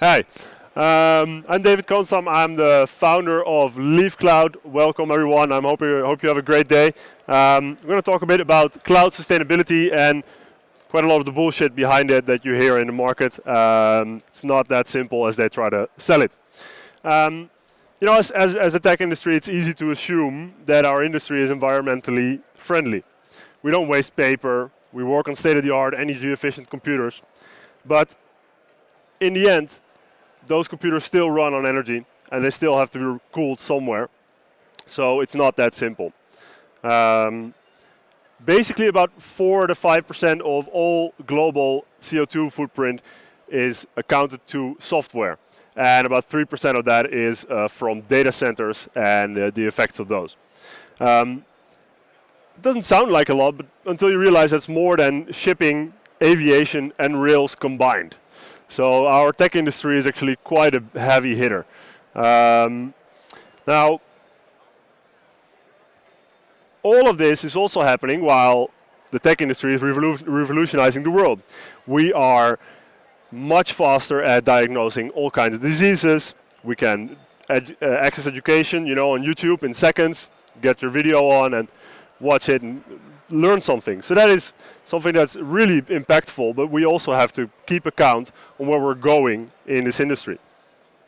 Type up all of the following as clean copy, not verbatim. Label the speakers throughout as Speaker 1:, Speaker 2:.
Speaker 1: Hi, I'm David Kohnstamm. I'm the founder of Leaf Cloud. Welcome everyone. I hope you have a great day. We're going to talk a bit about cloud sustainability and quite a lot of the bullshit behind it that you hear in the market. It's not that simple as they try to sell it. As a tech industry, it's easy to assume that our industry is environmentally friendly. We don't waste paper. We work on state-of-the-art, energy-efficient computers. But in the end, those computers still run on energy, and they still have to be cooled somewhere. So it's not that simple. Basically, about 4 to 5% of all global CO2 footprint is accounted to software. And about 3% of that is from data centers and the effects of those. It doesn't sound like a lot, but until you realize that's more than shipping, aviation, and rails combined. So our tech industry is actually quite a heavy hitter. Now, all of this is also happening while the tech industry is revolutionizing the world. We are much faster at diagnosing all kinds of diseases. We can access education, on YouTube in seconds, get your video on and watch it and learn something. So that is something that's really impactful, but we also have to keep account on where we're going in this industry.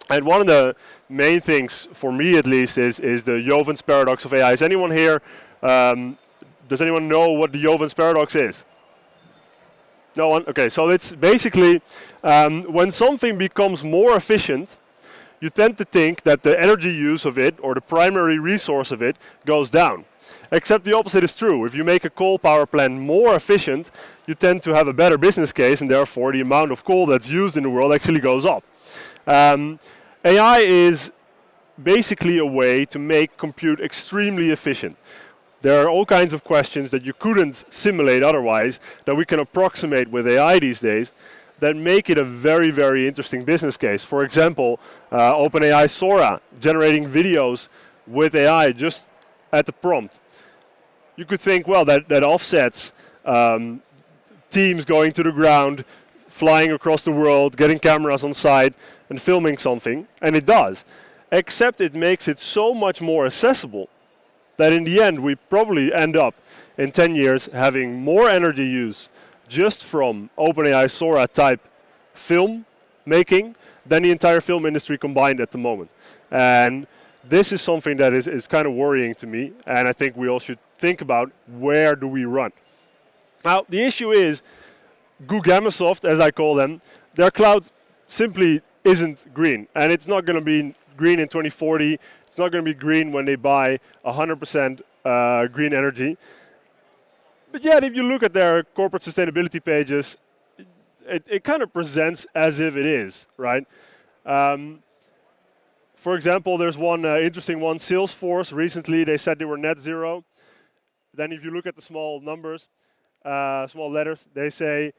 Speaker 1: And one of the main things, for me at least, is the Jovens paradox of AI. Is anyone here, does anyone know what the Jovens paradox is? No one? Okay, so it's basically when something becomes more efficient, you tend to think that the energy use of it, or the primary resource of it, goes down. Except the opposite is true. If you make a coal power plant more efficient, you tend to have a better business case, and therefore the amount of coal that's used in the world actually goes up. AI is basically a way to make compute extremely efficient. There are all kinds of questions that you couldn't simulate otherwise that we can approximate with AI these days that make it a very, very interesting business case. For example, OpenAI Sora, generating videos with AI just at the prompt. You could think, well, that offsets teams going to the ground, flying across the world, getting cameras on site, and filming something, and it does. Except it makes it so much more accessible that in the end, we probably end up in 10 years having more energy use just from OpenAI Sora type film making than the entire film industry combined at the moment. And this is something that is kind of worrying to me, and I think we all should think about where do we run. Now, the issue is Gugamasoft, as I call them, their cloud simply isn't green, and it's not going to be green in 2040. It's not going to be green when they buy 100% green energy. But yet, if you look at their corporate sustainability pages, it kind of presents as if it is, right? For example, there's one interesting one, Salesforce. Recently, they said they were net zero. Then if you look at the small numbers, small letters, they say,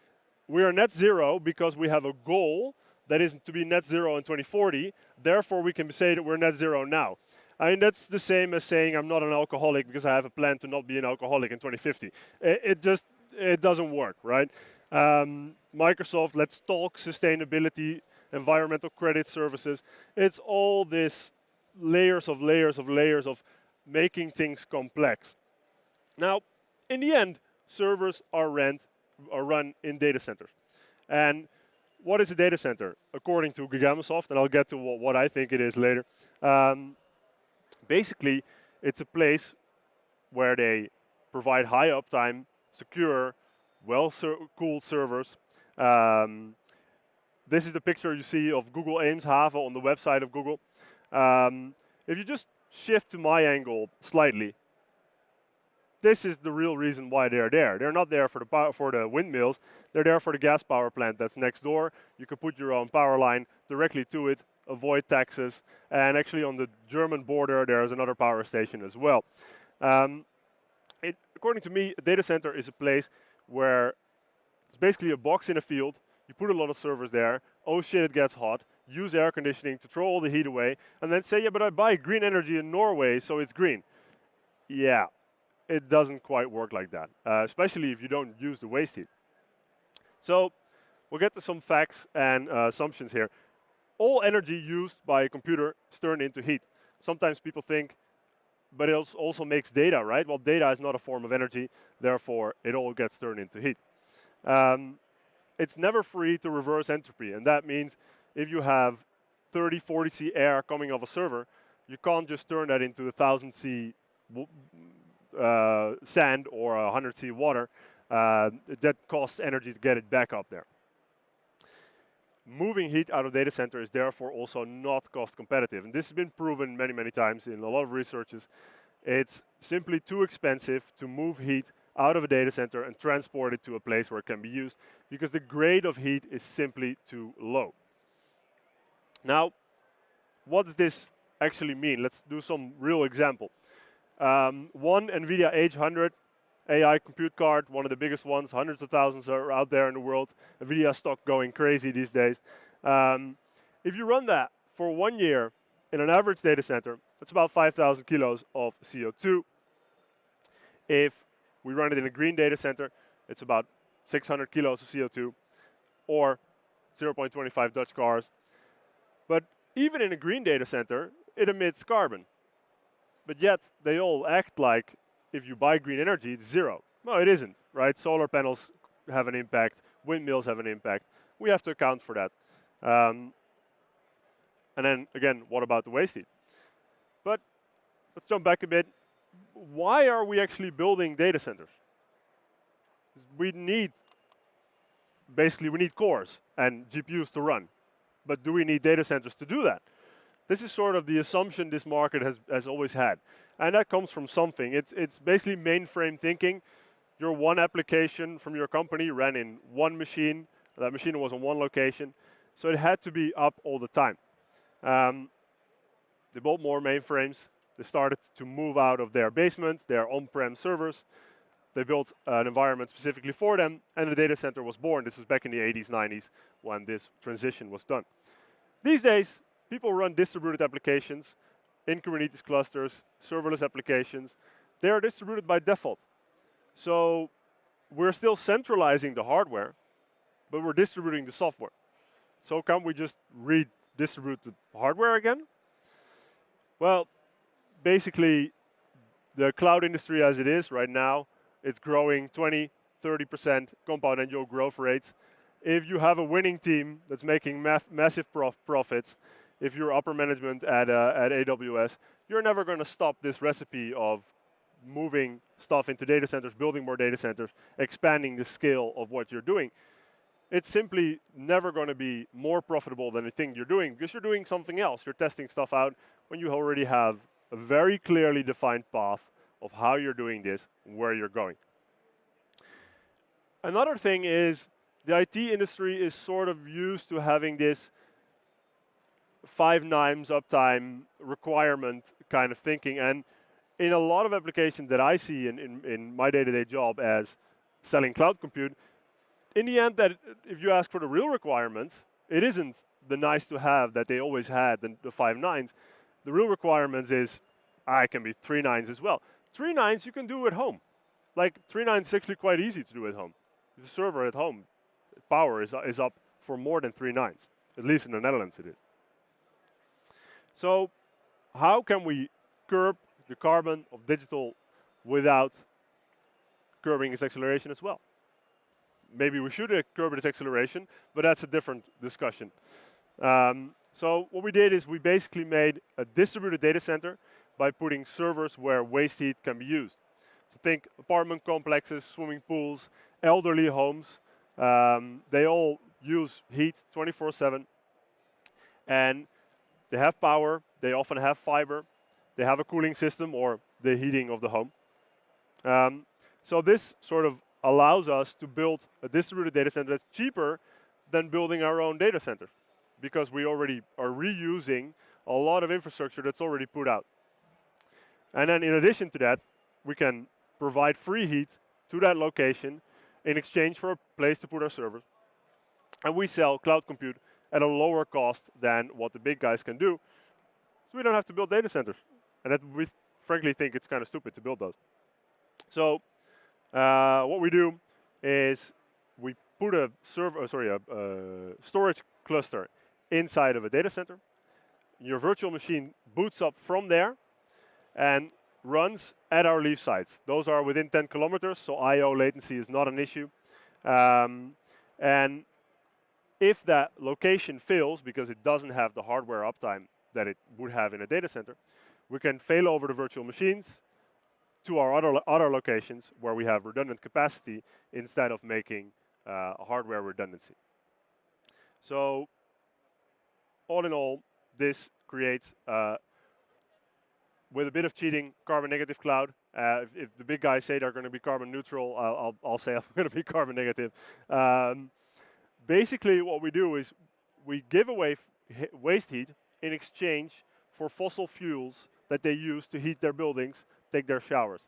Speaker 1: we are net zero because we have a goal that is to be net zero in 2040. Therefore, we can say that we're net zero now. I mean, that's the same as saying I'm not an alcoholic because I have a plan to not be an alcoholic in 2050. It doesn't work, right? Microsoft, let's talk sustainability, environmental credit services. It's all this layers of making things complex. Now, in the end, servers are run in data centers. And what is a data center? According to Gugamasoft, and I'll get to what I think it is later, basically, it's a place where they provide high uptime, secure, well-cooled servers. This is the picture you see of Google Eemshaven on the website of Google. If you just shift to my angle slightly, this is the real reason why they're there. They're not there for the windmills. They're there for the gas power plant that's next door. You can put your own power line directly to it, avoid taxes. And actually on the German border, there's another power station as well. According to me, a data center is a place where it's basically a box in a field. You put a lot of servers there. Oh shit, it gets hot. Use air conditioning to throw all the heat away. And then say, yeah, but I buy green energy in Norway, so it's green. Yeah. It doesn't quite work like that, especially if you don't use the waste heat. So we'll get to some facts and assumptions here. all energy used by a computer is turned into heat. Sometimes people think, but it also makes data, right? Well, data is not a form of energy, therefore it all gets turned into heat. It's never free to reverse entropy, and that means if you have 30, 40 C air coming off a server, you can't just turn that into 1,000 C sand or 100 C water. That costs energy to get it back up there. Moving heat out of data center is therefore also not cost competitive. And this has been proven many, many times in a lot of researches. It's simply too expensive to move heat out of a data center and transport it to a place where it can be used because the grade of heat is simply too low. Now, what does this actually mean? Let's do some real example. One NVIDIA H100 AI compute card, one of the biggest ones, hundreds of thousands are out there in the world. NVIDIA stock going crazy these days. If you run that for 1 year in an average data center, that's about 5,000 kilos of CO2. If we run it in a green data center, it's about 600 kilos of CO2 or 0.25 Dutch cars. But even in a green data center, it emits carbon. But yet, they all act like if you buy green energy, it's zero. No, it isn't, right? Solar panels have an impact, windmills have an impact. We have to account for that. And then, again, what about the waste heat? But let's jump back a bit. Why are we actually building data centers? We need cores and GPUs to run. But do we need data centers to do that? This is sort of the assumption this market has always had. And that comes from something. It's basically mainframe thinking. Your one application from your company ran in one machine. That machine was on one location. So it had to be up all the time. They built more mainframes. They started to move out of their basement, their on-prem servers. They built an environment specifically for them, and the data center was born. This was back in the 80s, 90s, when this transition was done. These days, people run distributed applications in Kubernetes clusters, serverless applications. They are distributed by default. So we're still centralizing the hardware, but we're distributing the software. So can we just redistribute the hardware again? Well, basically, the cloud industry as it is right now, it's growing 20, 30% compound annual growth rates. If you have a winning team that's making massive profits, if you're upper management at AWS, you're never going to stop this recipe of moving stuff into data centers, building more data centers, expanding the scale of what you're doing. It's simply never going to be more profitable than the thing you're doing because you're doing something else. You're testing stuff out when you already have a very clearly defined path of how you're doing this, where you're going. Another thing is the IT industry is sort of used to having this 5 nines uptime requirement kind of thinking. And in a lot of applications that I see in my day-to-day job as selling cloud compute, in the end, that if you ask for the real requirements, it isn't the nice to have that they always had, the 5 nines. The real requirements is, it can be 3 nines as well. 3 nines you can do at home. Like 3 nines is actually quite easy to do at home. The server at home, power is up for more than 3 nines. At least in the Netherlands it is. So how can we curb the carbon of digital without curbing its acceleration as well? Maybe we should curb its acceleration, but that's a different discussion. So what we did is we basically made a distributed data center by putting servers where waste heat can be used. So think apartment complexes, swimming pools, elderly homes. They all use heat 24/7. And they have power, they often have fiber, they have a cooling system or the heating of the home. So this sort of allows us to build a distributed data center that's cheaper than building our own data center because we already are reusing a lot of infrastructure that's already put out. And then in addition to that, we can provide free heat to that location in exchange for a place to put our servers. And we sell cloud compute at a lower cost than what the big guys can do. So we don't have to build data centers. And that we frankly think it's kind of stupid to build those. So what we do is we put a storage cluster inside of a data center. Your virtual machine boots up from there and runs at our leaf sites. Those are within 10 kilometers, so I/O latency is not an issue. And if that location fails because it doesn't have the hardware uptime that it would have in a data center, we can fail over the virtual machines to our other locations where we have redundant capacity instead of making a hardware redundancy. So all in all, this creates, with a bit of cheating, carbon negative cloud. If the big guys say they're going to be carbon neutral, I'll say I'm going to be carbon negative. Basically, what we do is we give away waste heat in exchange for fossil fuels that they use to heat their buildings, take their showers.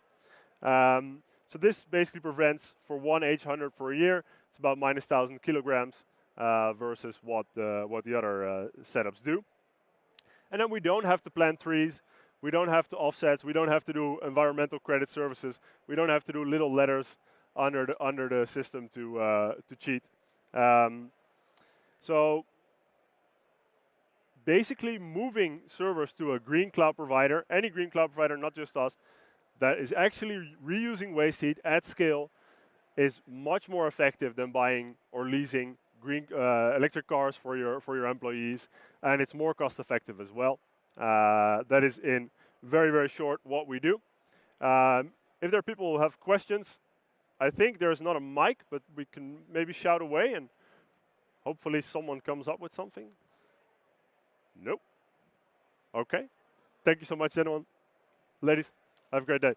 Speaker 1: So this basically prevents, for one H100 for a year, it's about minus 1,000 kilograms versus what the other setups do. And then we don't have to plant trees, we don't have to offsets, we don't have to do environmental credit services, we don't have to do little letters under the system to cheat. So basically moving servers to a green cloud provider, any green cloud provider, not just us, that is actually reusing waste heat at scale is much more effective than buying or leasing green electric cars for your employees, and it's more cost effective as well. That is in very, very short what we do. If there are people who have questions, I think there's not a mic, but we can maybe shout away and hopefully someone comes up with something. Nope. Okay. Thank you so much, gentlemen. Ladies, have a great day.